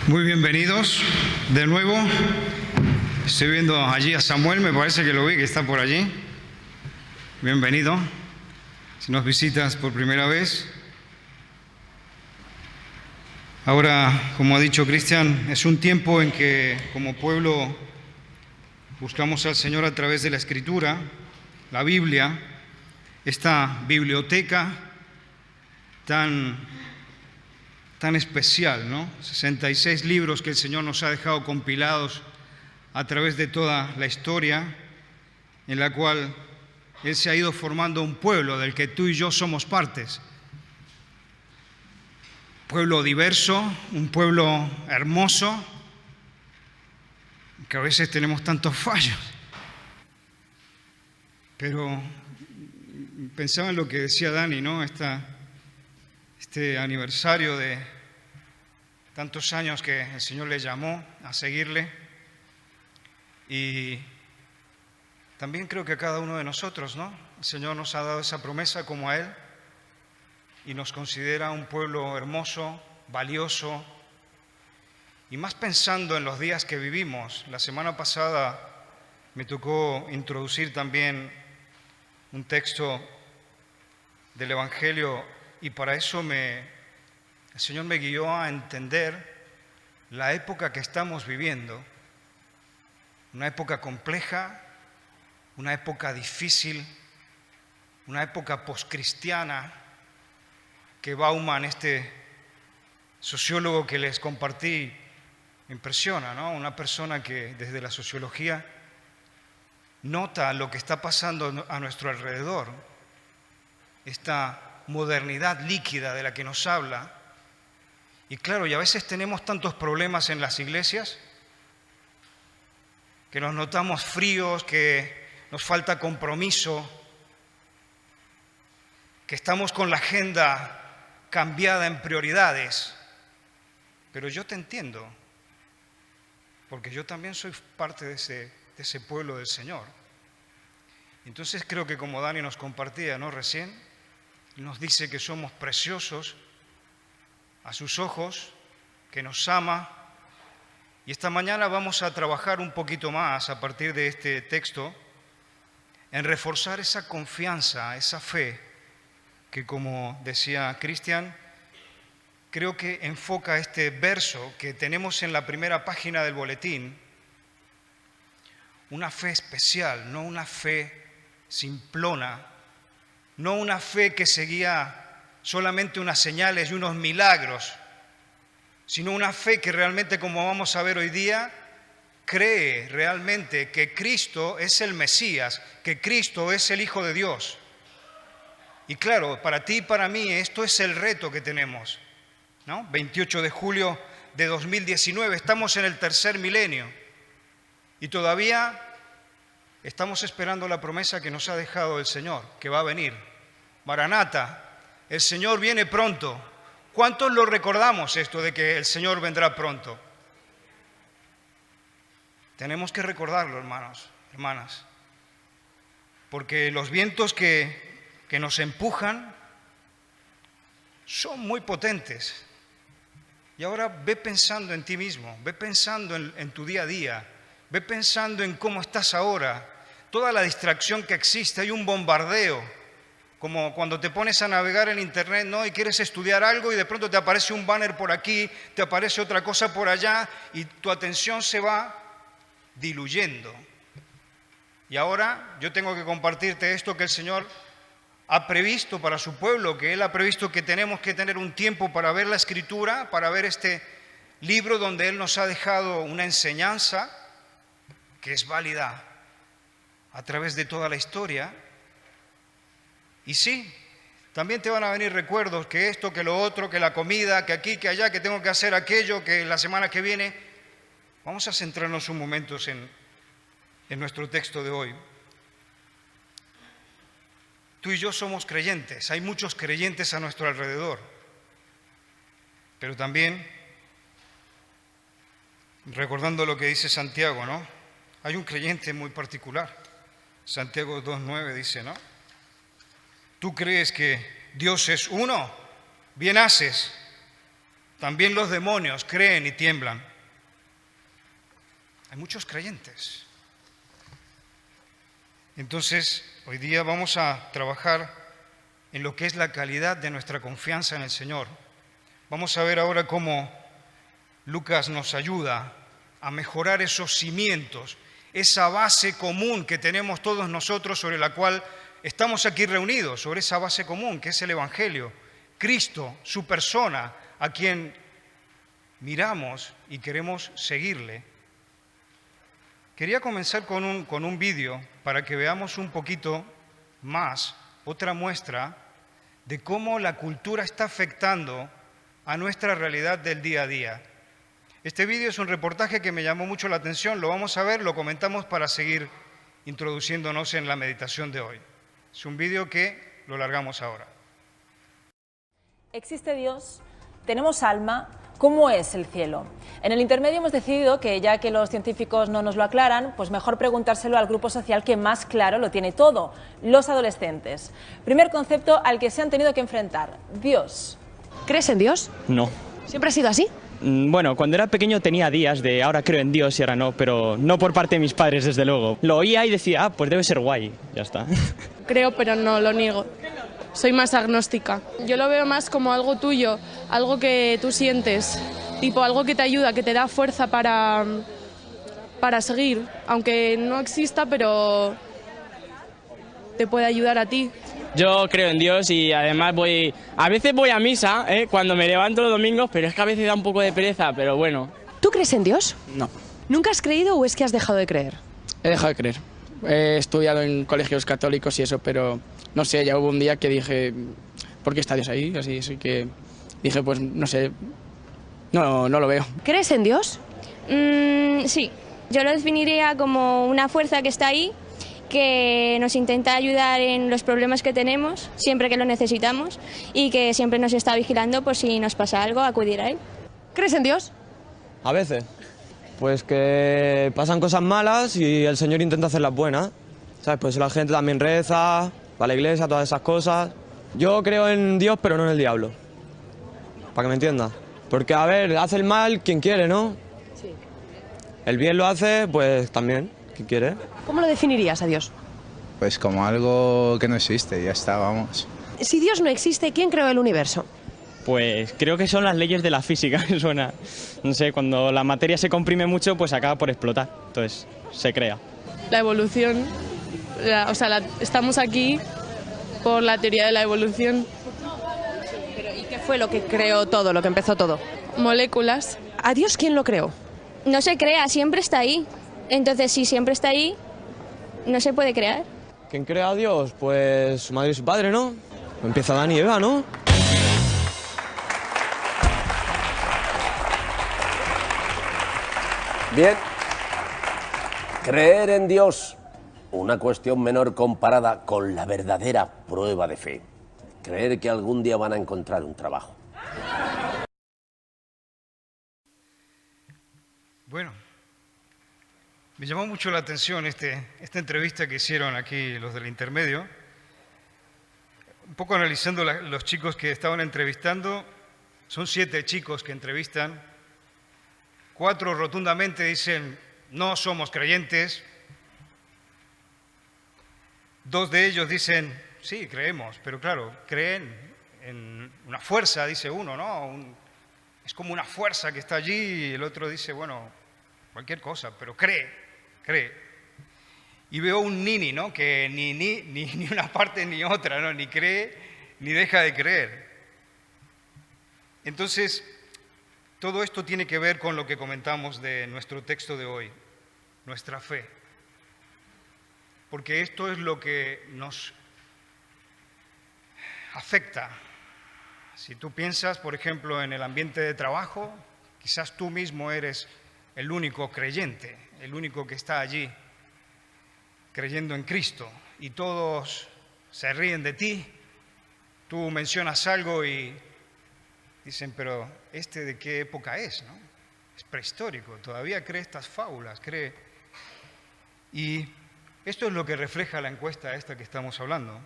Muy bienvenidos de nuevo. Estoy viendo allí a Samuel, me parece que lo vi, que está por allí. Bienvenido. Si nos visitas por primera vez. Ahora, como ha dicho Cristian, es un tiempo en que como pueblo buscamos al Señor a través de la Escritura, la Biblia, esta biblioteca tan especial, ¿no? 66 libros que el Señor nos ha dejado compilados a través de toda la historia, en la cual Él se ha ido formando un pueblo del que tú y yo somos partes. Pueblo diverso, un pueblo hermoso, que a veces tenemos tantos fallos. Pero pensaba en lo que decía Dani, ¿no? Este aniversario de tantos años que el Señor le llamó a seguirle, y también creo que a cada uno de nosotros, ¿no? El Señor nos ha dado esa promesa como a Él y nos considera un pueblo hermoso, valioso, y más pensando en los días que vivimos. La semana pasada me tocó introducir también un texto del Evangelio, y para eso el Señor me guió a entender la época que estamos viviendo, una época compleja, una época difícil, una época poscristiana que Bauman, este sociólogo que les compartí, me impresiona, ¿no? Una persona que desde la sociología nota lo que está pasando a nuestro alrededor, esta modernidad líquida de la que nos habla. Y claro, y a veces tenemos tantos problemas en las iglesias que nos notamos fríos, que nos falta compromiso, que estamos con la agenda cambiada en prioridades. Pero yo te entiendo, porque yo también soy parte de ese pueblo del Señor. Entonces creo que, como Dani nos compartía, ¿no? Recién nos dice que somos preciosos a sus ojos, que nos ama. Y esta mañana vamos a trabajar un poquito más a partir de este texto en reforzar esa confianza, esa fe que, como decía Cristian, creo que enfoca este verso que tenemos en la primera página del boletín. Una fe especial, no una fe simplona, no una fe que seguía solamente unas señales y unos milagros, sino una fe que realmente, como vamos a ver hoy día, cree realmente que Cristo es el Mesías, que Cristo es el Hijo de Dios. Y claro, para ti y para mí esto es el reto que tenemos, ¿no? 28 de julio de 2019, estamos en el tercer milenio y todavía estamos esperando la promesa que nos ha dejado el Señor, que va a venir. Maranata, el Señor viene pronto. ¿Cuántos lo recordamos esto de que el Señor vendrá pronto? Tenemos que recordarlo, hermanos, hermanas, porque los vientos que nos empujan son muy potentes. Y ahora ve pensando en ti mismo, ve pensando en tu día a día, ve pensando en cómo estás ahora, toda la distracción que existe, hay un bombardeo. Como cuando te pones a navegar en internet, ¿no? Y quieres estudiar algo y de pronto te aparece un banner por aquí, te aparece otra cosa por allá y tu atención se va diluyendo. Y ahora yo tengo que compartirte esto que el Señor ha previsto para su pueblo, que Él ha previsto que tenemos que tener un tiempo para ver la Escritura, para ver este libro donde Él nos ha dejado una enseñanza que es válida a través de toda la historia. Y sí, también te van a venir recuerdos, que esto, que lo otro, que la comida, que aquí, que allá, que tengo que hacer aquello, que la semana que viene. Vamos a centrarnos un momento en nuestro texto de hoy. Tú y yo somos creyentes, hay muchos creyentes a nuestro alrededor, pero también, recordando lo que dice Santiago, ¿no? Hay un creyente muy particular. Santiago 2:9 dice, ¿no? ¿Tú crees que Dios es uno? Bien haces. También los demonios creen y tiemblan. Hay muchos creyentes. Entonces, hoy día vamos a trabajar en lo que es la calidad de nuestra confianza en el Señor. Vamos a ver ahora cómo Lucas nos ayuda a mejorar esos cimientos, esa base común que tenemos todos nosotros sobre la cual estamos aquí reunidos, sobre esa base común que es el Evangelio, Cristo, su persona, a quien miramos y queremos seguirle. Quería comenzar con un vídeo para que veamos un poquito más, otra muestra de cómo la cultura está afectando a nuestra realidad del día a día. Este vídeo es un reportaje que me llamó mucho la atención, lo vamos a ver, lo comentamos para seguir introduciéndonos en la meditación de hoy. Es un vídeo que lo largamos ahora. ¿Existe Dios? ¿Tenemos alma? ¿Cómo es el cielo? En el intermedio hemos decidido que, ya que los científicos no nos lo aclaran, pues mejor preguntárselo al grupo social que más claro lo tiene todo, los adolescentes. Primer concepto al que se han tenido que enfrentar: Dios. ¿Crees en Dios? No. ¿Siempre ha sido así? Bueno, cuando era pequeño tenía días de ahora creo en Dios y ahora no, pero no por parte de mis padres, desde luego. Lo oía y decía, pues debe ser guay, ya está. Creo, pero no lo niego. Soy más agnóstica. Yo lo veo más como algo tuyo, algo que tú sientes, tipo algo que te ayuda, que te da fuerza para seguir, aunque no exista, pero te puede ayudar a ti. Yo creo en Dios y además a veces voy a misa, cuando me levanto los domingos, pero es que a veces da un poco de pereza, pero bueno. ¿Tú crees en Dios? No, ¿Nunca has creído o es que has dejado de creer? he dejado de creer. He estudiado en colegios católicos y eso, pero no sé, ya hubo un día que dije, ¿por qué está Dios ahí? Así que dije, pues no sé, no lo veo. ¿Crees en Dios? Sí, yo lo definiría como una fuerza que está ahí, que nos intenta ayudar en los problemas que tenemos, siempre que lo necesitamos, y que siempre nos está vigilando por si nos pasa algo, acudir a él. ¿Crees en Dios? A veces. Pues que pasan cosas malas y el Señor intenta hacerlas buenas. ¿Sabes? Pues la gente también reza, va a la iglesia, todas esas cosas. Yo creo en Dios, pero no en el diablo. Para que me entiendas. Porque, a ver, hace el mal quien quiere, ¿no? Sí. El bien lo hace, pues también, quien quiere. ¿Cómo lo definirías a Dios? Pues como algo que no existe, ya está, vamos. Si Dios no existe, ¿quién creó el universo? Pues creo que son las leyes de la física, me suena. No sé, cuando la materia se comprime mucho, pues acaba por explotar. Entonces, se crea. La evolución, estamos aquí por la teoría de la evolución. ¿Y qué fue lo que creó todo, lo que empezó todo? Moléculas. ¿A Dios quién lo creó? No se crea, siempre está ahí. Entonces, si siempre está ahí, no se puede crear. ¿Quién crea a Dios? Pues su madre y su padre, ¿no? Empieza Adán y Eva, ¿no? Bien, creer en Dios, una cuestión menor comparada con la verdadera prueba de fe. Creer que algún día van a encontrar un trabajo. Bueno, me llamó mucho la atención esta entrevista que hicieron aquí los del intermedio. Un poco analizando los chicos que estaban entrevistando, son 7 chicos que entrevistan. 4 rotundamente dicen, no somos creyentes. 2 de ellos dicen, sí, creemos, pero claro, creen en una fuerza, dice uno, ¿no? Es como una fuerza que está allí, y el otro dice, bueno, cualquier cosa, pero cree. Y veo un nini, ¿no? Que ni una parte ni otra, ¿no? Ni cree, ni deja de creer. Entonces, todo esto tiene que ver con lo que comentamos de nuestro texto de hoy, nuestra fe. Porque esto es lo que nos afecta. Si tú piensas, por ejemplo, en el ambiente de trabajo, quizás tú mismo eres el único creyente, el único que está allí creyendo en Cristo, y todos se ríen de ti. Tú mencionas algo y dicen, pero ¿este de qué época es, no? Es prehistórico, todavía cree estas fábulas, cree. Y esto es lo que refleja la encuesta esta que estamos hablando.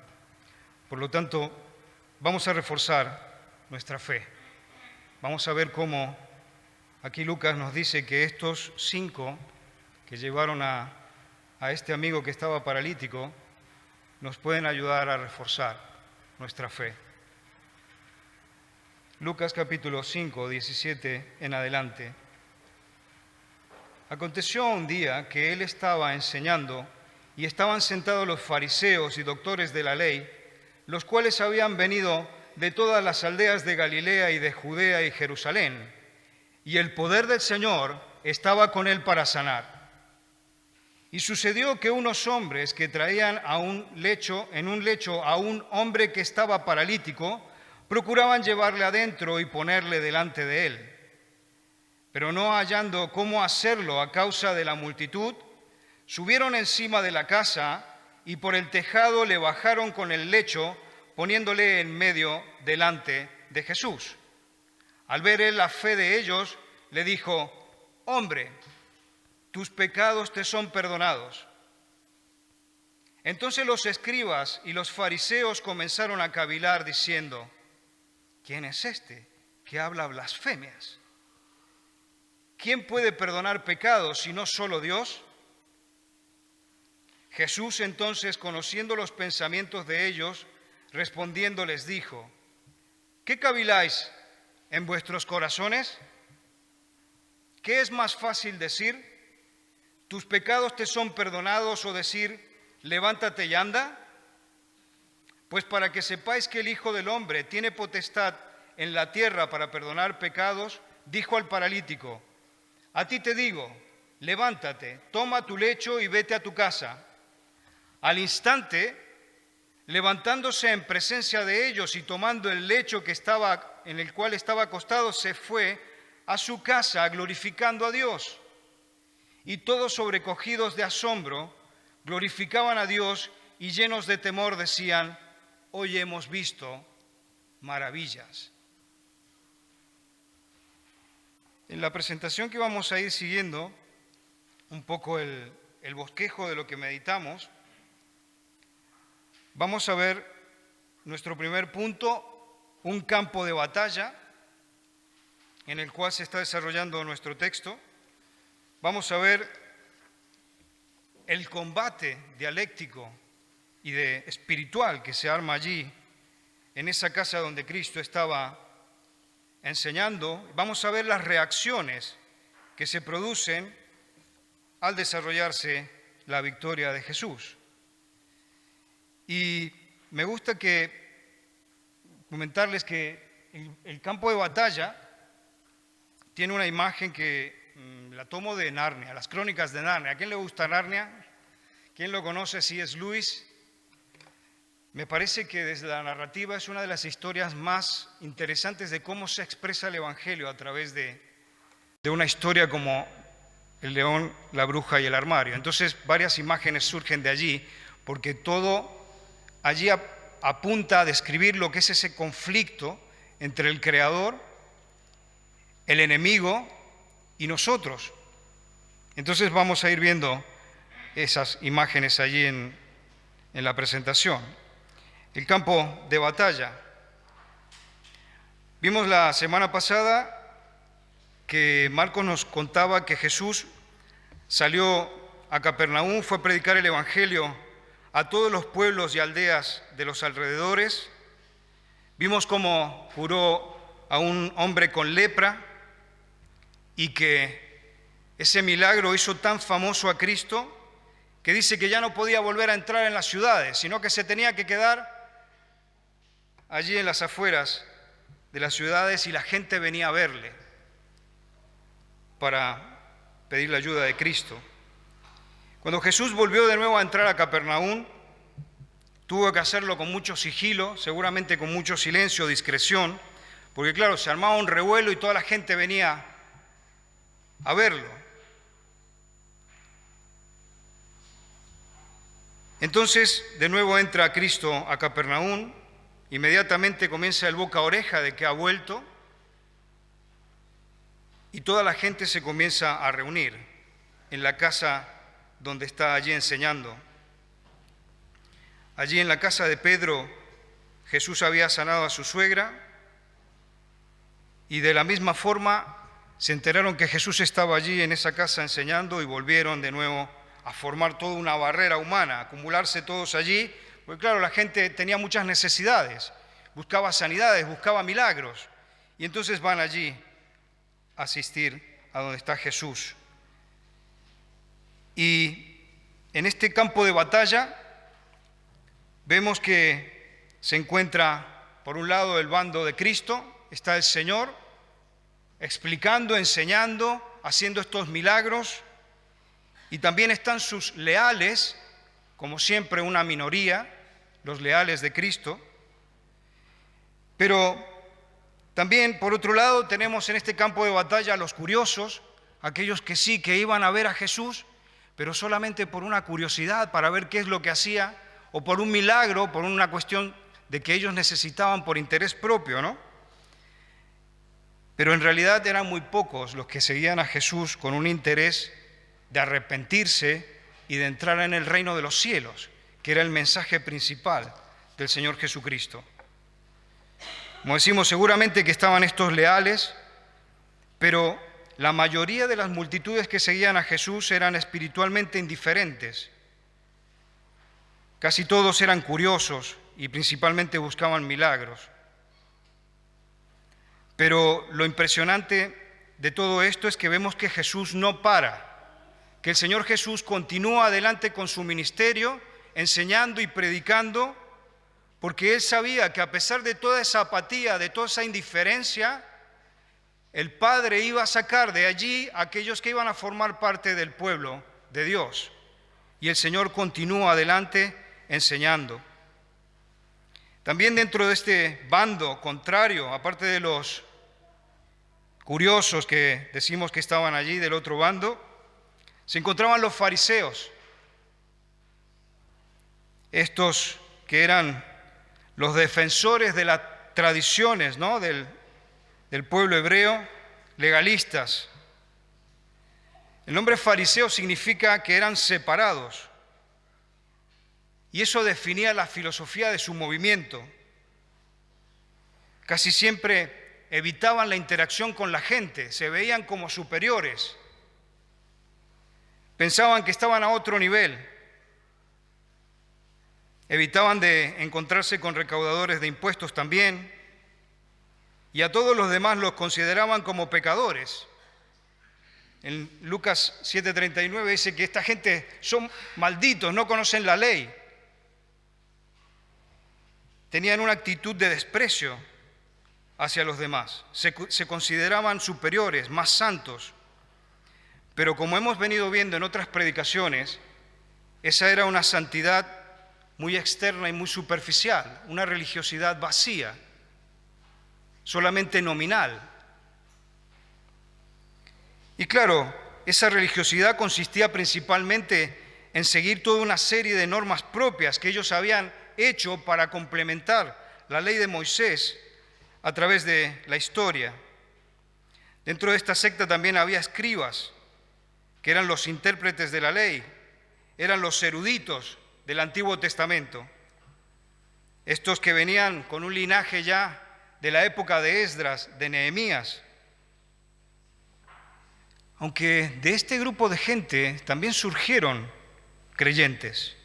Por lo tanto, vamos a reforzar nuestra fe. vamos a ver cómo aquí Lucas nos dice que estos 5 que llevaron a este amigo que estaba paralítico nos pueden ayudar a reforzar nuestra fe. Lucas capítulo 5, 17 en adelante. Aconteció un día que él estaba enseñando y estaban sentados los fariseos y doctores de la ley, los cuales habían venido de todas las aldeas de Galilea y de Judea y Jerusalén, y el poder del Señor estaba con él para sanar. Y sucedió que unos hombres que traían en un lecho a un hombre que estaba paralítico, procuraban llevarle adentro y ponerle delante de él. Pero no hallando cómo hacerlo a causa de la multitud, subieron encima de la casa y por el tejado le bajaron con el lecho, poniéndole en medio delante de Jesús. Al ver él la fe de ellos, le dijo: «Hombre, tus pecados te son perdonados». Entonces los escribas y los fariseos comenzaron a cavilar diciendo: «¿Quién es este que habla blasfemias? ¿Quién puede perdonar pecados si no solo Dios?». Jesús entonces, conociendo los pensamientos de ellos, respondiendo les dijo: «¿Qué caviláis en vuestros corazones? ¿Qué es más fácil decir: tus pecados te son perdonados, o decir: levántate y anda? Pues para que sepáis que el Hijo del Hombre tiene potestad en la tierra para perdonar pecados, dijo al paralítico: a ti te digo, levántate, toma tu lecho y vete a tu casa. Al instante, levantándose en presencia de ellos y tomando el lecho en el cual estaba acostado, se fue a su casa glorificando a Dios. Y todos, sobrecogidos de asombro, glorificaban a Dios y llenos de temor decían: hoy hemos visto maravillas. En la presentación que vamos a ir siguiendo, un poco el bosquejo de lo que meditamos, vamos a ver nuestro primer punto, un campo de batalla en el cual se está desarrollando nuestro texto. Vamos a ver el combate dialéctico y espiritual que se arma allí, en esa casa donde Cristo estaba enseñando. Vamos a ver las reacciones que se producen al desarrollarse la victoria de Jesús. Y me gusta comentarles que el campo de batalla tiene una imagen que la tomo de Narnia, las crónicas de Narnia. ¿A quién le gusta Narnia? ¿Quién lo conoce? C.S. Lewis. Me parece que desde la narrativa es una de las historias más interesantes de cómo se expresa el Evangelio a través de una historia como el león, la bruja y el armario. Entonces, varias imágenes surgen de allí, porque todo allí apunta a describir lo que es ese conflicto entre el Creador, el enemigo y nosotros. Entonces vamos a ir viendo esas imágenes allí en la presentación. El campo de batalla. Vimos la semana pasada que Marcos nos contaba que Jesús salió a Capernaum, fue a predicar el Evangelio a todos los pueblos y aldeas de los alrededores. Vimos cómo curó a un hombre con lepra y que ese milagro hizo tan famoso a Cristo que dice que ya no podía volver a entrar en las ciudades, sino que se tenía que quedar allí en las afueras de las ciudades, y la gente venía a verle para pedir la ayuda de Cristo. Cuando Jesús volvió de nuevo a entrar a Capernaum, tuvo que hacerlo con mucho sigilo, seguramente con mucho silencio, discreción, porque claro, se armaba un revuelo y toda la gente venía a verlo. Entonces, de nuevo entra Cristo a Capernaum, inmediatamente comienza el boca a oreja de que ha vuelto, y toda la gente se comienza a reunir en la casa donde está allí enseñando. Allí en la casa de Pedro, Jesús había sanado a su suegra, y de la misma forma se enteraron que Jesús estaba allí en esa casa enseñando y volvieron de nuevo a formar toda una barrera humana, a acumularse todos allí, porque claro, la gente tenía muchas necesidades, buscaba sanidades, buscaba milagros, y entonces van allí a asistir a donde está Jesús. Y en este campo de batalla vemos que se encuentra por un lado el bando de Cristo, está el Señor explicando, enseñando, haciendo estos milagros, y también están sus leales, como siempre una minoría, los leales de Cristo. Pero también, por otro lado, tenemos en este campo de batalla a los curiosos, aquellos que sí, que iban a ver a Jesús, pero solamente por una curiosidad, para ver qué es lo que hacía, o por un milagro, por una cuestión de que ellos necesitaban por interés propio, ¿no? Pero en realidad eran muy pocos los que seguían a Jesús con un interés de arrepentirse y de entrar en el reino de los cielos, que era el mensaje principal del Señor Jesucristo. Como decimos, seguramente que estaban estos leales, pero la mayoría de las multitudes que seguían a Jesús eran espiritualmente indiferentes. Casi todos eran curiosos y principalmente buscaban milagros. Pero lo impresionante de todo esto es que vemos que Jesús no para, que el Señor Jesús continúa adelante con su ministerio, enseñando y predicando, porque Él sabía que a pesar de toda esa apatía, de toda esa indiferencia, el Padre iba a sacar de allí a aquellos que iban a formar parte del pueblo de Dios. Y el Señor continúa adelante enseñando. También dentro de este bando contrario, aparte de los curiosos que decimos que estaban allí del otro bando, se encontraban los fariseos, estos que eran los defensores de las tradiciones, ¿no?, del pueblo hebreo, legalistas. El nombre fariseo significa que eran separados, y eso definía la filosofía de su movimiento. Casi siempre evitaban la interacción con la gente, se veían como superiores. Pensaban que estaban a otro nivel. Evitaban de encontrarse con recaudadores de impuestos también. Y a todos los demás los consideraban como pecadores. En Lucas 7:39 dice que esta gente son malditos, no conocen la ley. Tenían una actitud de desprecio hacia los demás. Se consideraban superiores, más santos. Pero como hemos venido viendo en otras predicaciones, esa era una santidad muy externa y muy superficial, una religiosidad vacía, solamente nominal. Y claro, esa religiosidad consistía principalmente en seguir toda una serie de normas propias que ellos habían hecho para complementar la ley de Moisés a través de la historia. Dentro de esta secta también había escribas, que eran los intérpretes de la ley, eran los eruditos del Antiguo Testamento, estos que venían con un linaje ya de la época de Esdras, de Nehemías. Aunque de este grupo de gente también surgieron creyentes,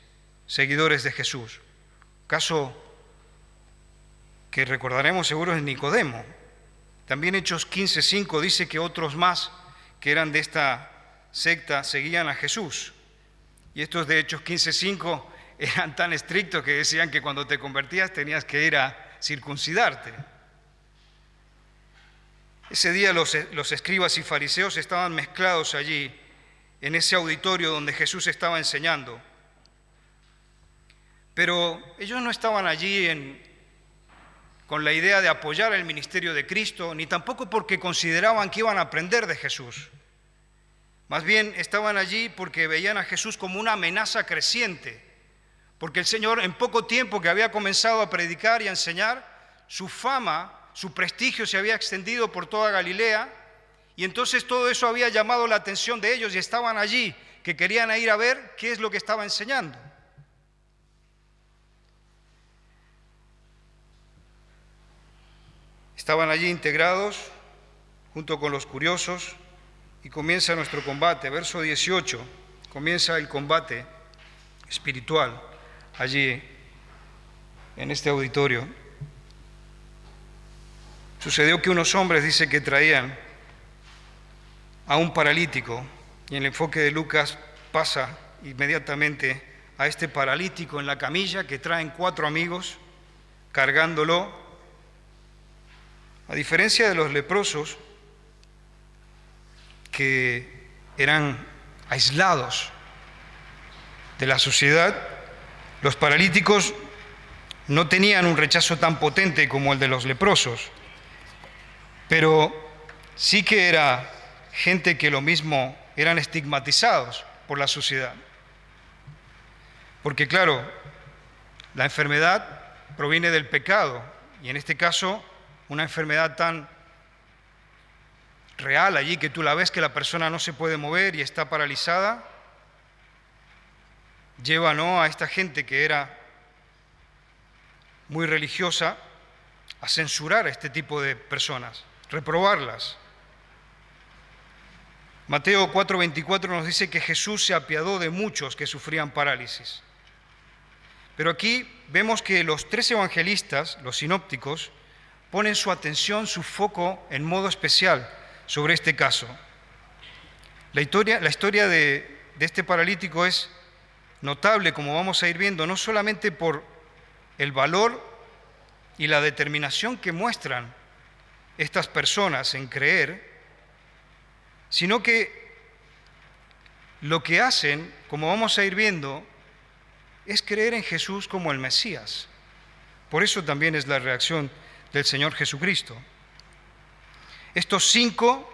seguidores de Jesús. Caso que recordaremos seguro es Nicodemo. También Hechos 15:5 dice que otros más que eran de esta secta seguían a Jesús. Y estos de Hechos 15:5 eran tan estrictos que decían que cuando te convertías tenías que ir a circuncidarte. Ese día los escribas y fariseos estaban mezclados allí, en ese auditorio donde Jesús estaba enseñando. Pero ellos no estaban allí con la idea de apoyar el ministerio de Cristo, ni tampoco porque consideraban que iban a aprender de Jesús. Más bien estaban allí porque veían a Jesús como una amenaza creciente, porque el Señor en poco tiempo que había comenzado a predicar y a enseñar, su fama, su prestigio se había extendido por toda Galilea, y entonces todo eso había llamado la atención de ellos y estaban allí, que querían ir a ver qué es lo que estaba enseñando. Estaban allí integrados junto con los curiosos, y comienza nuestro combate. Verso 18, comienza el combate espiritual allí en este auditorio. Sucedió que unos hombres, dice, que traían a un paralítico, y el enfoque de Lucas pasa inmediatamente a este paralítico en la camilla que traen 4 amigos cargándolo. A diferencia de los leprosos, que eran aislados de la sociedad, los paralíticos no tenían un rechazo tan potente como el de los leprosos, pero sí que era gente que lo mismo eran estigmatizados por la sociedad. Porque claro, la enfermedad proviene del pecado, y en este caso una enfermedad tan real allí que tú la ves que la persona no se puede mover y está paralizada, lleva a esta gente que era muy religiosa a censurar a este tipo de personas, reprobarlas. Mateo 4:24 nos dice que Jesús se apiadó de muchos que sufrían parálisis. Pero aquí vemos que los 3 evangelistas, los sinópticos, ponen su atención, su foco en modo especial sobre este caso. La historia de este paralítico es notable, como vamos a ir viendo, no solamente por el valor y la determinación que muestran estas personas en creer, sino que lo que hacen, como vamos a ir viendo, es creer en Jesús como el Mesías. Por eso también es la reacción del Señor Jesucristo. Estos 5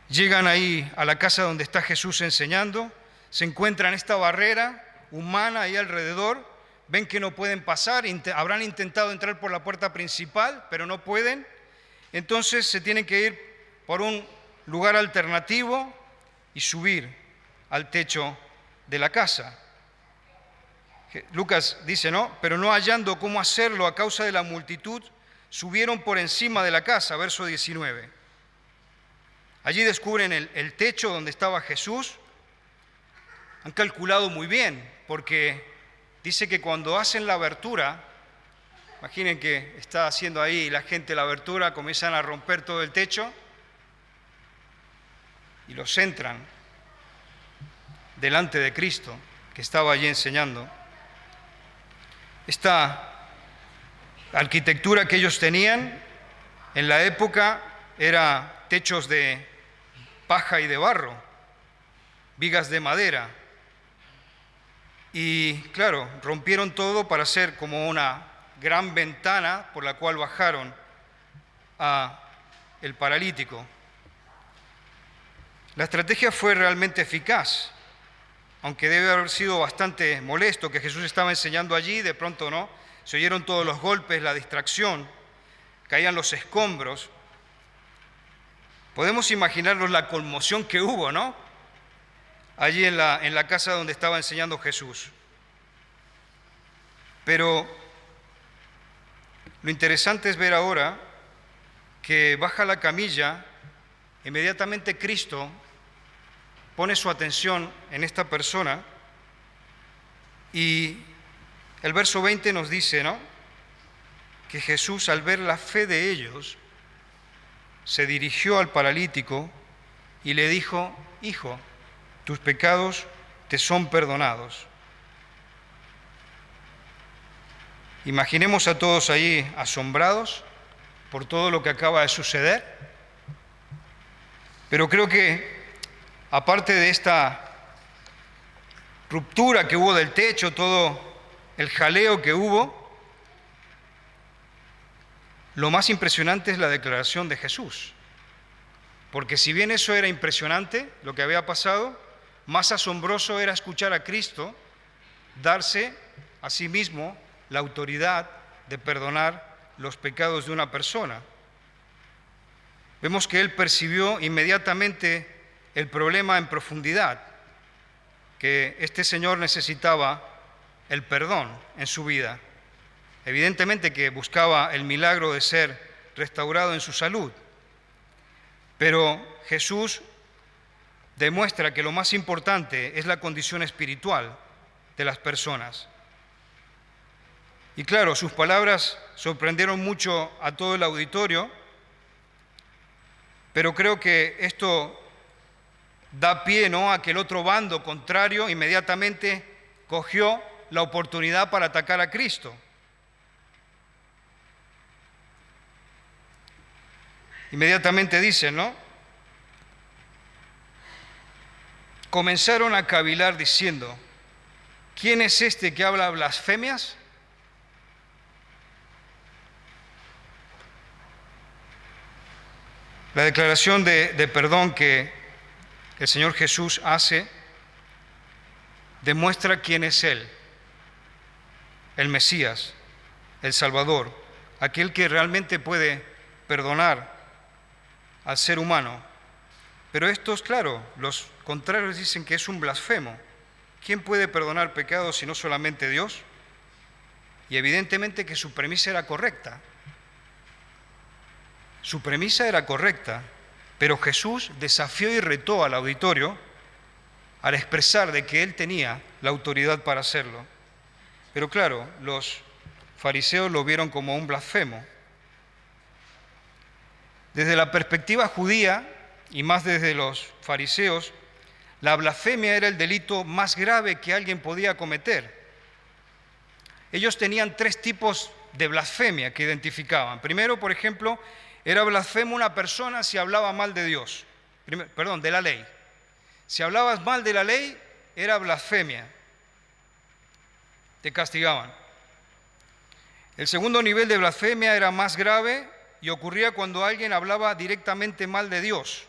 llegan ahí a la casa donde está Jesús enseñando, se encuentran esta barrera humana ahí alrededor, ven que no pueden pasar, habrán intentado entrar por la puerta principal, pero no pueden, entonces se tienen que ir por un lugar alternativo y subir al techo de la casa. Lucas dice, pero no hallando cómo hacerlo a causa de la multitud, subieron por encima de la casa, verso 19. Allí descubren el techo donde estaba Jesús. Han calculado muy bien, porque dice que cuando hacen la abertura, imaginen que está haciendo ahí la gente la abertura, comienzan a romper todo el techo y los entran delante de Cristo, que estaba allí enseñando. Esta arquitectura que ellos tenían en la época era techos de paja y de barro, vigas de madera. Y claro, rompieron todo para hacer como una gran ventana por la cual bajaron a el paralítico. La estrategia fue realmente eficaz, aunque debe haber sido bastante molesto que Jesús estaba enseñando allí, de pronto se oyeron todos los golpes, la distracción, caían los escombros. Podemos imaginarnos la conmoción que hubo, allí en la casa donde estaba enseñando Jesús. Pero lo interesante es ver ahora que baja la camilla, inmediatamente Cristo pone su atención en esta persona y el verso 20 nos dice, que Jesús, al ver la fe de ellos, se dirigió al paralítico y le dijo, hijo, tus pecados te son perdonados. Imaginemos a todos allí asombrados por todo lo que acaba de suceder, pero creo que aparte de esta ruptura que hubo del techo, todo el jaleo que hubo, lo más impresionante es la declaración de Jesús. Porque si bien eso era impresionante, lo que había pasado, más asombroso era escuchar a Cristo darse a sí mismo la autoridad de perdonar los pecados de una persona. Vemos que él percibió inmediatamente el problema en profundidad, que este señor necesitaba el perdón en su vida. Evidentemente que buscaba el milagro de ser restaurado en su salud. Pero Jesús demuestra que lo más importante es la condición espiritual de las personas. Y claro, sus palabras sorprendieron mucho a todo el auditorio, pero creo que esto da pie, ¿no?, a que el otro bando contrario inmediatamente cogió la oportunidad para atacar a Cristo. Inmediatamente dicen, ¿no? Comenzaron a cavilar diciendo: ¿quién es este que habla blasfemias? La declaración de perdón que el Señor Jesús hace demuestra quién es Él, el Mesías, el Salvador, aquel que realmente puede perdonar al ser humano. Pero estos, claro, los contrarios dicen que es un blasfemo. ¿Quién puede perdonar pecados si no solamente Dios? Y evidentemente que su premisa era correcta. Su premisa era correcta, pero Jesús desafió y retó al auditorio al expresar de que Él tenía la autoridad para hacerlo. Pero claro, los fariseos lo vieron como un blasfemo. Desde la perspectiva judía, y más desde los fariseos, la blasfemia era el delito más grave que alguien podía cometer. Ellos tenían 3 tipos de blasfemia que identificaban. Primero, por ejemplo, era blasfemo una persona si hablaba mal de Dios, de la ley. Si hablabas mal de la ley, era blasfemia. Te castigaban. El segundo nivel de blasfemia era más grave y ocurría cuando alguien hablaba directamente mal de Dios.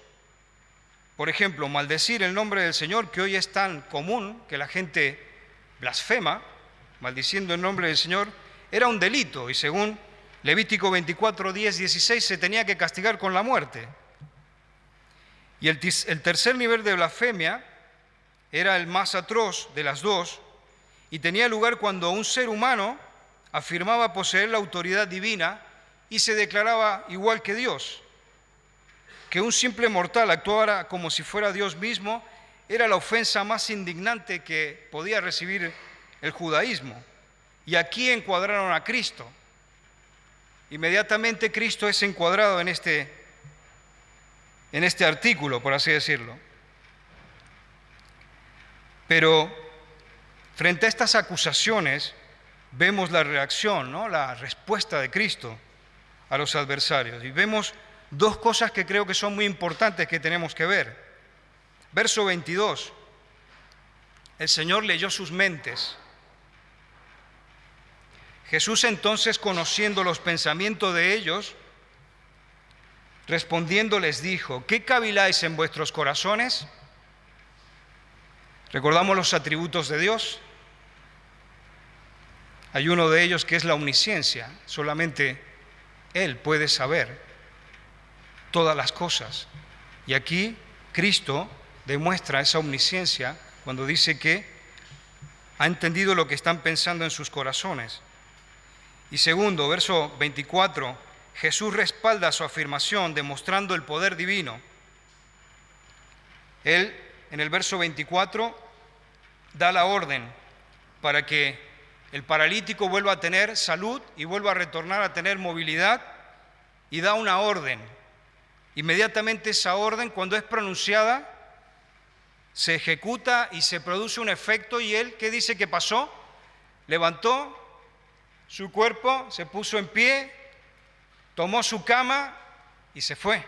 Por ejemplo, maldecir el nombre del Señor, que hoy es tan común que la gente blasfema, maldiciendo el nombre del Señor, era un delito y según Levítico 24, 10, 16 se tenía que castigar con la muerte. Y el tercer nivel de blasfemia era el más atroz de las dos y tenía lugar cuando un ser humano afirmaba poseer la autoridad divina y se declaraba igual que Dios. Que un simple mortal actuara como si fuera Dios mismo era la ofensa más indignante que podía recibir el judaísmo. Y aquí encuadraron a Cristo. Inmediatamente Cristo es encuadrado en este artículo, por así decirlo. Pero frente a estas acusaciones vemos la reacción, ¿no?, la respuesta de Cristo a los adversarios. Y vemos 2 cosas que creo que son muy importantes que tenemos que ver. Verso 22. El Señor leyó sus mentes. Jesús entonces, conociendo los pensamientos de ellos, respondiendo les dijo: ¿qué caviláis en vuestros corazones? ¿Recordamos los atributos de Dios? Hay uno de ellos que es la omnisciencia. Solamente Él puede saber todas las cosas. Y aquí Cristo demuestra esa omnisciencia cuando dice que ha entendido lo que están pensando en sus corazones. Y segundo, verso 24, Jesús respalda su afirmación demostrando el poder divino. Él, en el verso 24, da la orden para que el paralítico vuelva a tener salud y vuelva a retornar a tener movilidad, y da una orden. Inmediatamente esa orden, cuando es pronunciada, se ejecuta y se produce un efecto. ¿Y él qué dice que pasó? Levantó su cuerpo, se puso en pie, tomó su cama y se fue.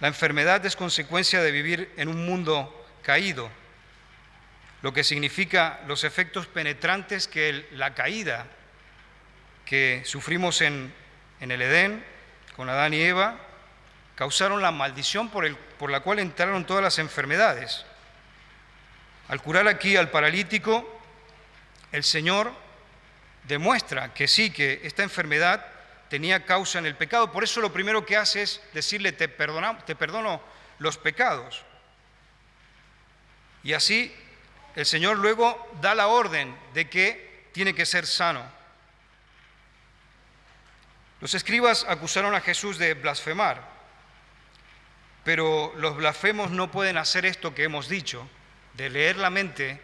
La enfermedad es consecuencia de vivir en un mundo caído, lo que significa los efectos penetrantes que la caída que sufrimos en el Edén con Adán y Eva causaron la maldición por la cual entraron todas las enfermedades. Al curar aquí al paralítico, el Señor demuestra que sí, que esta enfermedad tenía causa en el pecado. Por eso lo primero que hace es decirle: te perdono los pecados. Y así el Señor luego da la orden de que tiene que ser sano. Los escribas acusaron a Jesús de blasfemar, pero los blasfemos no pueden hacer esto que hemos dicho, de leer la mente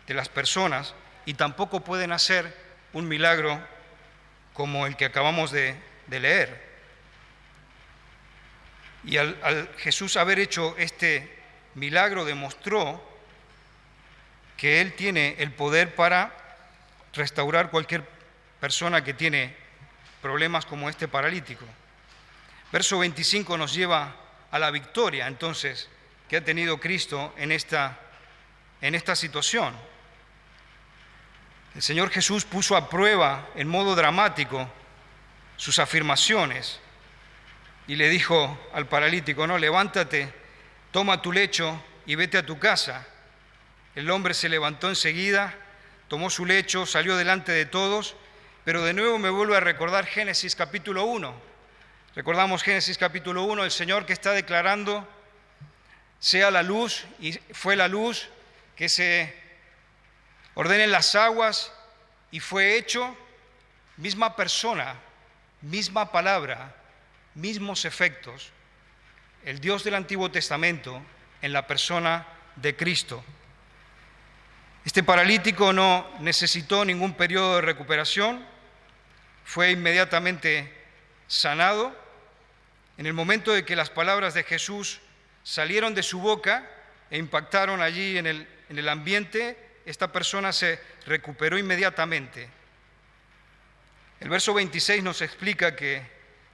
de las personas, y tampoco pueden hacer un milagro como el que acabamos de leer. Y al Jesús haber hecho este milagro demostró que Él tiene el poder para restaurar cualquier persona que tiene problemas como este paralítico. Verso 25 nos lleva a la victoria, entonces, que ha tenido Cristo en esta situación. El Señor Jesús puso a prueba en modo dramático sus afirmaciones y le dijo al paralítico, no, levántate, toma tu lecho y vete a tu casa. El hombre se levantó enseguida, tomó su lecho, salió delante de todos, pero de nuevo me vuelve a recordar Génesis capítulo 1. Recordamos Génesis capítulo 1, el Señor que está declarando, sea la luz, y fue la luz, que se ordenen las aguas, y fue hecho. Misma persona, misma palabra, mismos efectos. El Dios del Antiguo Testamento en la persona de Cristo. Este paralítico no necesitó ningún periodo de recuperación, fue inmediatamente sanado. En el momento de que las palabras de Jesús salieron de su boca e impactaron allí en el ambiente, esta persona se recuperó inmediatamente. El verso 26 nos explica que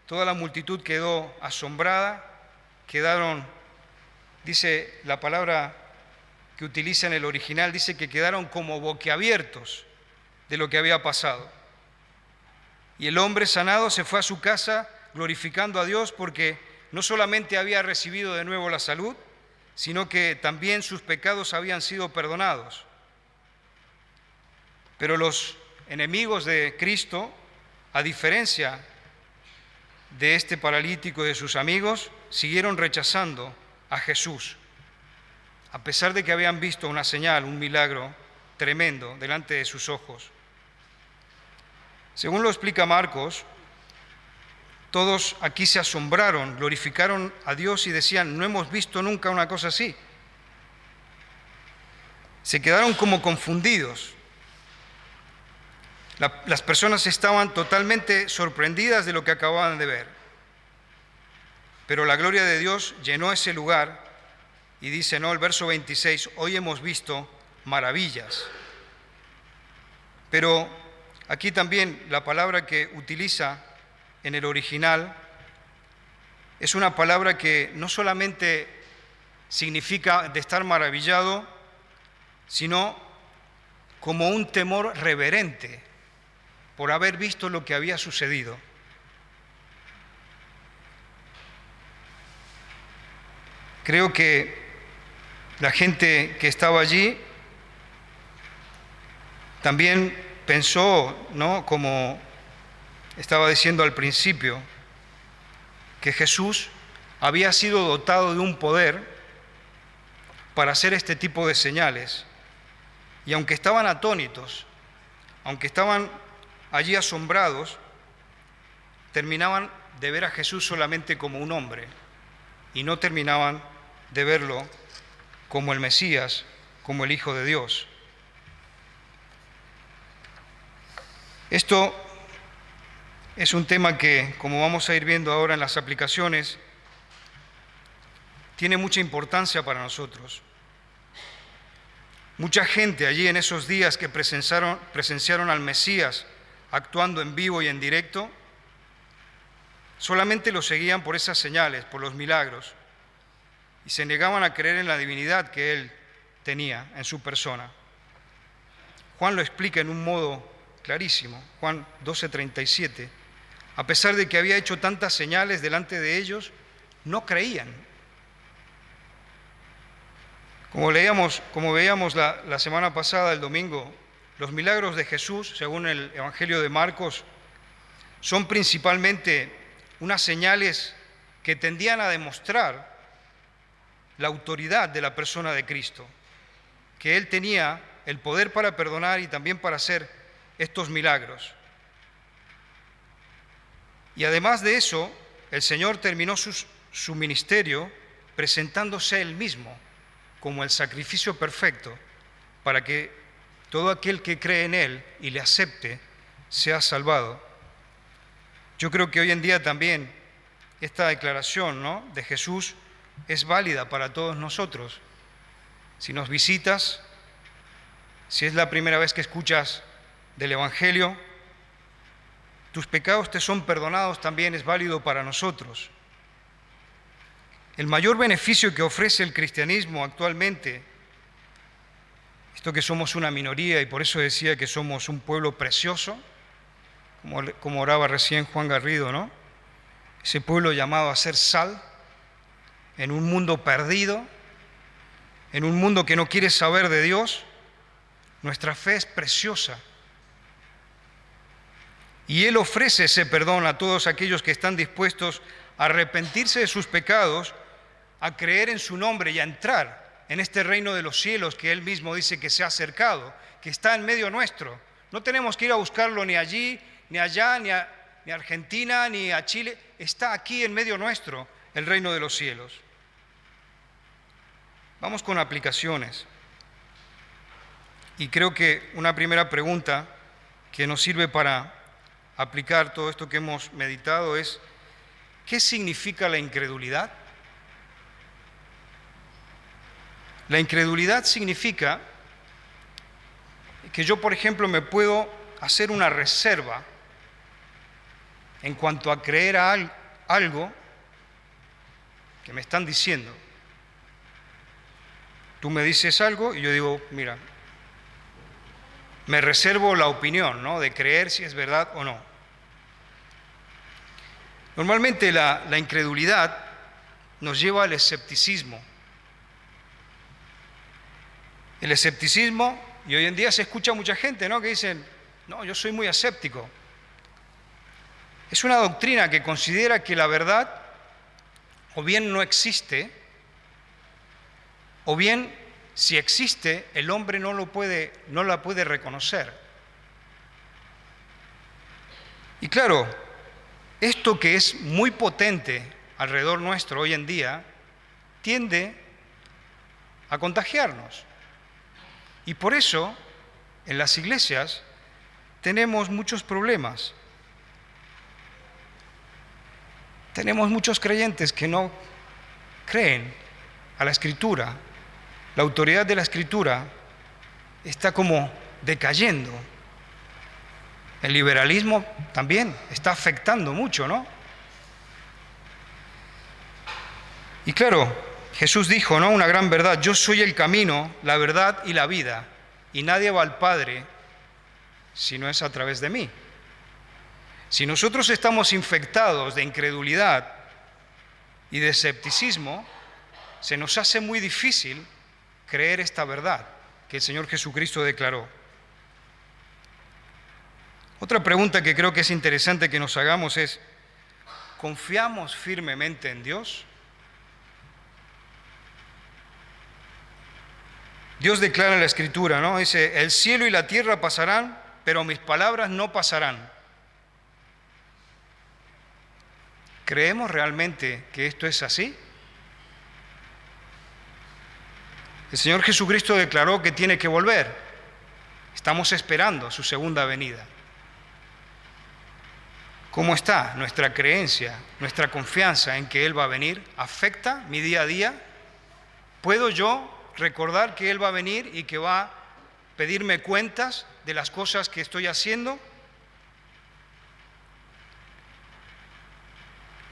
toda la multitud quedó asombrada, dice la palabra que utiliza en el original, dice que quedaron como boquiabiertos de lo que había pasado. Y el hombre sanado se fue a su casa glorificando a Dios porque no solamente había recibido de nuevo la salud, sino que también sus pecados habían sido perdonados. Pero los enemigos de Cristo, a diferencia de este paralítico y de sus amigos, siguieron rechazando a Jesús, a pesar de que habían visto una señal, un milagro tremendo delante de sus ojos. Según lo explica Marcos, todos aquí se asombraron, glorificaron a Dios y decían, no hemos visto nunca una cosa así. Se quedaron como confundidos. Las personas estaban totalmente sorprendidas de lo que acababan de ver. Pero la gloria de Dios llenó ese lugar y dice, el verso 26, hoy hemos visto maravillas. Pero aquí también la palabra que utiliza en el original es una palabra que no solamente significa de estar maravillado, sino como un temor reverente por haber visto lo que había sucedido. Creo que la gente que estaba allí también pensó, como estaba diciendo al principio, que Jesús había sido dotado de un poder para hacer este tipo de señales. Y aunque estaban atónitos, aunque estaban allí asombrados, terminaban de ver a Jesús solamente como un hombre y no terminaban de verlo como el Mesías, como el Hijo de Dios. Esto es un tema que, como vamos a ir viendo ahora en las aplicaciones, tiene mucha importancia para nosotros. Mucha gente allí en esos días que presenciaron al Mesías actuando en vivo y en directo, solamente lo seguían por esas señales, por los milagros, y se negaban a creer en la divinidad que Él tenía en su persona. Juan lo explica en un modo clarísimo, Juan 12:37. A pesar de que había hecho tantas señales delante de ellos, no creían. Como veíamos la semana pasada, el domingo, los milagros de Jesús, según el Evangelio de Marcos, son principalmente unas señales que tendían a demostrar la autoridad de la persona de Cristo, que Él tenía el poder para perdonar y también para hacer estos milagros. Y además de eso, el Señor terminó su ministerio presentándose a Él mismo como el sacrificio perfecto para que todo aquel que cree en Él y le acepte sea salvado. Yo creo que hoy en día también esta declaración, ¿no?, de Jesús es válida para todos nosotros. Si nos visitas, si es la primera vez que escuchas del Evangelio, tus pecados te son perdonados, también es válido para nosotros. El mayor beneficio que ofrece el cristianismo actualmente, esto que somos una minoría y por eso decía que somos un pueblo precioso, como oraba recién Juan Garrido, ¿no? Ese pueblo llamado a ser sal en un mundo perdido, en un mundo que no quiere saber de Dios. Nuestra fe es preciosa. Y Él ofrece ese perdón a todos aquellos que están dispuestos a arrepentirse de sus pecados, a creer en su nombre y a entrar en este reino de los cielos que Él mismo dice que se ha acercado, que está en medio nuestro. No tenemos que ir a buscarlo ni allí, ni allá, ni a Argentina, ni a Chile. Está aquí en medio nuestro el reino de los cielos. Vamos con aplicaciones. Y creo que una primera pregunta que nos sirve para aplicar todo esto que hemos meditado es: ¿qué significa la incredulidad? La incredulidad significa que yo, por ejemplo, me puedo hacer una reserva en cuanto a creer a algo que me están diciendo. Tú me dices algo y yo digo, mira, me reservo la opinión, ¿no?, de creer si es verdad o no. Normalmente la incredulidad nos lleva al escepticismo. El escepticismo, y hoy en día se escucha mucha gente, ¿no?, que dicen, no, yo soy muy escéptico. Es una doctrina que considera que la verdad o bien no existe, o bien, si existe, el hombre no la puede reconocer. Y claro, esto que es muy potente alrededor nuestro hoy en día, tiende a contagiarnos. Y por eso, en las iglesias, tenemos muchos problemas. Tenemos muchos creyentes que no creen a la Escritura. La autoridad de la Escritura está como decayendo. El liberalismo también está afectando mucho, ¿no? Y claro, Jesús dijo, ¿no?, una gran verdad: yo soy el camino, la verdad y la vida, y nadie va al Padre si no es a través de mí. Si nosotros estamos infectados de incredulidad y de escepticismo, se nos hace muy difícil creer esta verdad que el Señor Jesucristo declaró. Otra pregunta que creo que es interesante que nos hagamos es: ¿confiamos firmemente en Dios? Dios declara en la Escritura, ¿no? Dice, el cielo y la tierra pasarán, pero mis palabras no pasarán. ¿Creemos realmente que esto es así? El Señor Jesucristo declaró que tiene que volver. Estamos esperando su segunda venida. ¿Cómo está nuestra creencia, nuestra confianza en que Él va a venir? ¿Afecta mi día a día? ¿Puedo yo recordar que Él va a venir y que va a pedirme cuentas de las cosas que estoy haciendo?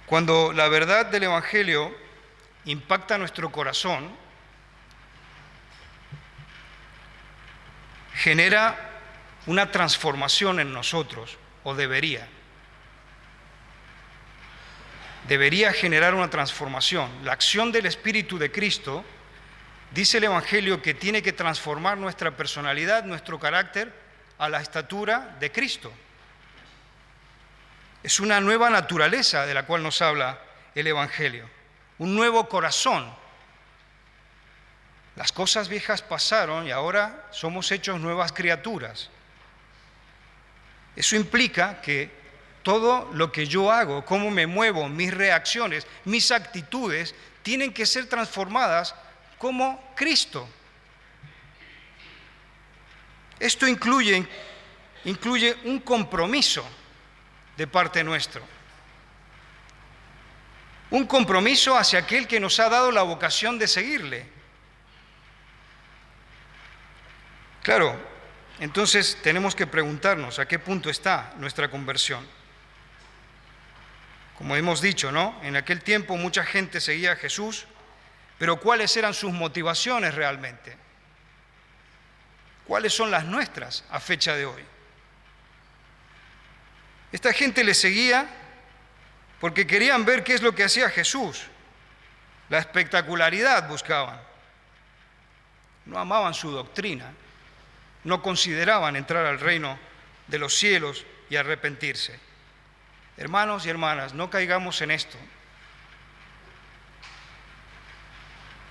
Cuando la verdad del Evangelio impacta nuestro corazón, genera una transformación en nosotros, o debería generar una transformación. La acción del Espíritu de Cristo, dice el Evangelio, que tiene que transformar nuestra personalidad, nuestro carácter, a la estatura de Cristo. Es una nueva naturaleza de la cual nos habla el Evangelio, un nuevo corazón. Las cosas viejas pasaron y ahora somos hechos nuevas criaturas. Eso implica que Todo lo que yo hago, cómo me muevo, mis reacciones, mis actitudes, tienen que ser transformadas como Cristo. Esto incluye un compromiso de parte nuestro. Un compromiso hacia aquel que nos ha dado la vocación de seguirle. Claro, entonces tenemos que preguntarnos a qué punto está nuestra conversión. Como hemos dicho, ¿no? En aquel tiempo mucha gente seguía a Jesús, pero ¿cuáles eran sus motivaciones realmente? ¿Cuáles son las nuestras a fecha de hoy? Esta gente le seguía porque querían ver qué es lo que hacía Jesús. La espectacularidad buscaban. No amaban su doctrina. No consideraban entrar al reino de los cielos y arrepentirse. Hermanos y hermanas, no caigamos en esto.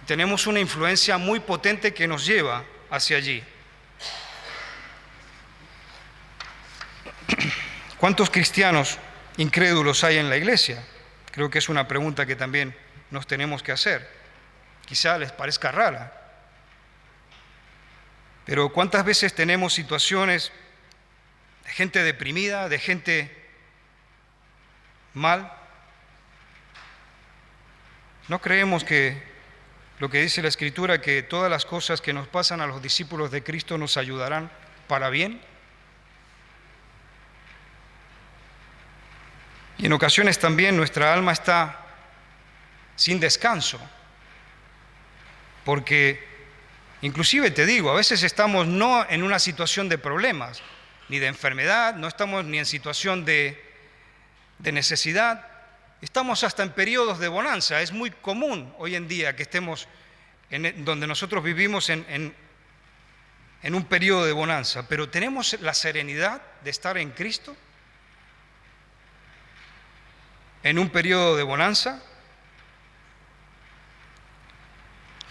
Tenemos una influencia muy potente que nos lleva hacia allí. ¿Cuántos cristianos incrédulos hay en la iglesia? Creo que es una pregunta que también nos tenemos que hacer. Quizá les parezca rara. Pero ¿cuántas veces tenemos situaciones de gente deprimida, de gente mal? ¿No creemos que lo que dice la Escritura, que todas las cosas que nos pasan a los discípulos de Cristo nos ayudarán para bien? Y en ocasiones también nuestra alma está sin descanso, porque inclusive te digo, a veces estamos no en una situación de problemas, ni de enfermedad, no estamos ni en situación de necesidad, estamos hasta en periodos de bonanza. Es muy común hoy en día que estemos donde nosotros vivimos en un periodo de bonanza, pero ¿tenemos la serenidad de estar en Cristo en un periodo de bonanza?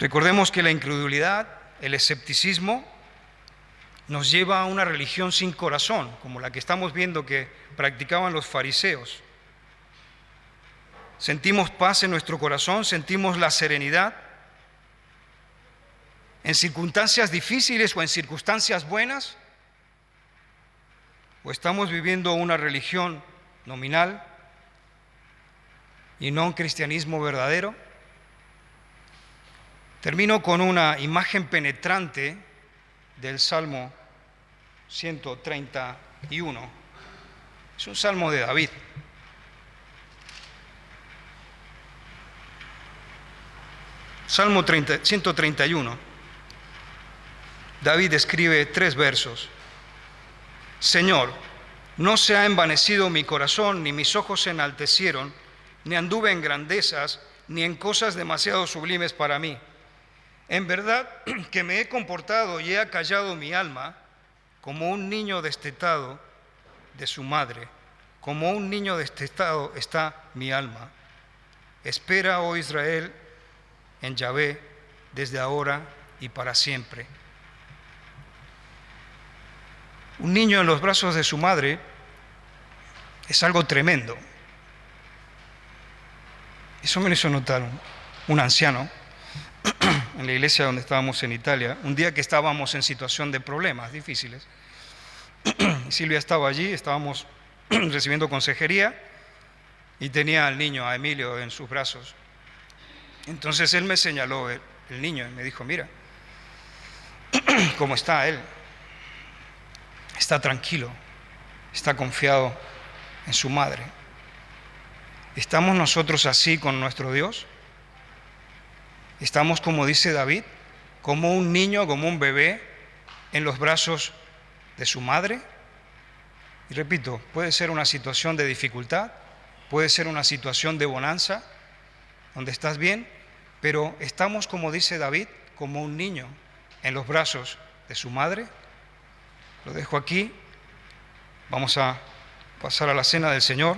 Recordemos que la incredulidad, el escepticismo, nos lleva a una religión sin corazón, como la que estamos viendo que practicaban los fariseos. Sentimos paz en nuestro corazón, sentimos la serenidad en circunstancias difíciles o en circunstancias buenas, o estamos viviendo una religión nominal y no un cristianismo verdadero. Termino con una imagen penetrante del Salmo 131. Es un salmo de David. Salmo 131. David escribe 3 versos. Señor, no se ha envanecido mi corazón, ni mis ojos se enaltecieron, ni anduve en grandezas, ni en cosas demasiado sublimes para mí. En verdad que me he comportado y he acallado mi alma como un niño destetado de su madre. Como un niño destetado está mi alma. Espera, oh Israel, en Yahvé, desde ahora y para siempre. Un niño en los brazos de su madre es algo tremendo. Eso me lo hizo notar un anciano en la iglesia donde estábamos en Italia, un día que estábamos en situación de problemas difíciles. Silvia estaba allí, estábamos recibiendo consejería y tenía al niño, a Emilio, en sus brazos. Entonces él me señaló el niño y me dijo, mira, ¿cómo está él? Está tranquilo, está confiado en su madre. ¿Estamos nosotros así con nuestro Dios? ¿Estamos, como dice David, como un niño, como un bebé, en los brazos de su madre? Y repito, puede ser una situación de dificultad, puede ser una situación de bonanza, donde estás bien, pero estamos, como dice David, como un niño en los brazos de su madre. Lo dejo aquí. Vamos a pasar a la cena del Señor.